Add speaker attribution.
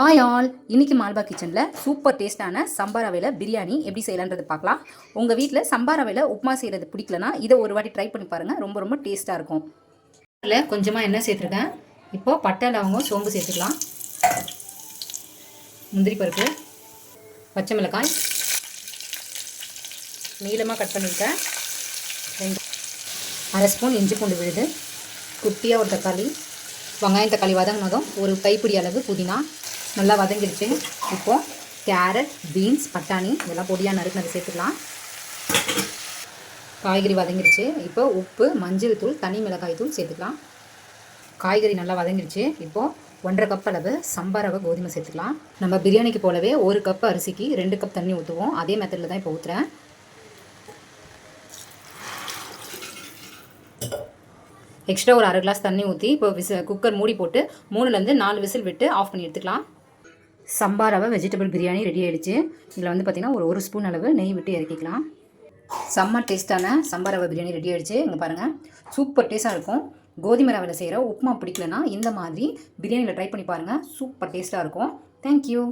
Speaker 1: Hi all, இன்னைக்கு மால்பா கிச்சனில் super டேஸ்ட்டான சம்பா ரவையில் பிரியாணி எப்படி செய்யலான்றது பார்க்கலாம். உங்கள் வீட்டில் சம்பா ரவையில் உப்புமா செய்கிறது பிடிக்கலனா இதை ஒரு வாட்டி ட்ரை பண்ணி பாருங்கள். ரொம்ப ரொம்ப டேஸ்ட்டாக இருக்கும். அதில் கொஞ்சமாக எண்ணெய் சேர்த்துருக்கேன். இப்போது பட்டை லவங்கம் சோம்பு சேர்த்துக்கலாம். முந்திரி பருப்பு, பச்சை மிளகாய் நீளமாக கட் பண்ணியிருக்கேன். அரை ஸ்பூன் இஞ்சி பூண்டு விழுது, குட்டியாக ஒரு தக்காளி, வெங்காயம் தக்காளி வதங்கினதும் ஒரு கைப்பிடி அளவு புதினா நல்லா வதங்கிடுச்சு. இப்போது கேரட், பீன்ஸ், பட்டாணி இதெல்லாம் பொடியாக நறுக்கினது சேர்த்துக்கலாம். காய்கறி வதங்கிடுச்சு. இப்போ உப்பு, மஞ்சள் தூள், தனி மிளகாய் தூள் சேர்த்துக்கலாம். காய்கறி நல்லா வதங்கிடுச்சு. இப்போது 1.5 கப் அளவு சம்பா ரவை கோதுமை சேர்த்துக்கலாம். நம்ம பிரியாணிக்கு போலவே 1 கப் அரிசிக்கு 2 கப் தண்ணி ஊற்றுவோம். அதே மெத்தடில் தான் இப்போ ஊற்றுறேன். எக்ஸ்ட்ரா ஒரு 1/2 கிளாஸ் தண்ணி ஊற்றி இப்போ குக்கர் மூடி போட்டு 3லேருந்து 4 விசில் விட்டு ஆஃப் பண்ணி எடுத்துக்கலாம். சம்பா ரவை வெஜிடபிள் பிரியாணி ரெடி ஆகிடுச்சு. இதில் பார்த்திங்கன்னா ஒரு ஸ்பூன் அளவு நெய் விட்டு இறக்கிக்கலாம். செம்ம டேஸ்ட்டான சம்பா ரவை பிரியாணி ரெடி ஆகிடுச்சு. இங்கே பாருங்கள், சூப்பர் டேஸ்ட்டாக இருக்கும். கோதுமை ரவையில் செய்கிற உப்புமா பிடிக்கலனா இந்த மாதிரி பிரியாணியில் ட்ரை பண்ணி பாருங்கள். சூப்பர் டேஸ்ட்டாக இருக்கும். தேங்க்யூ.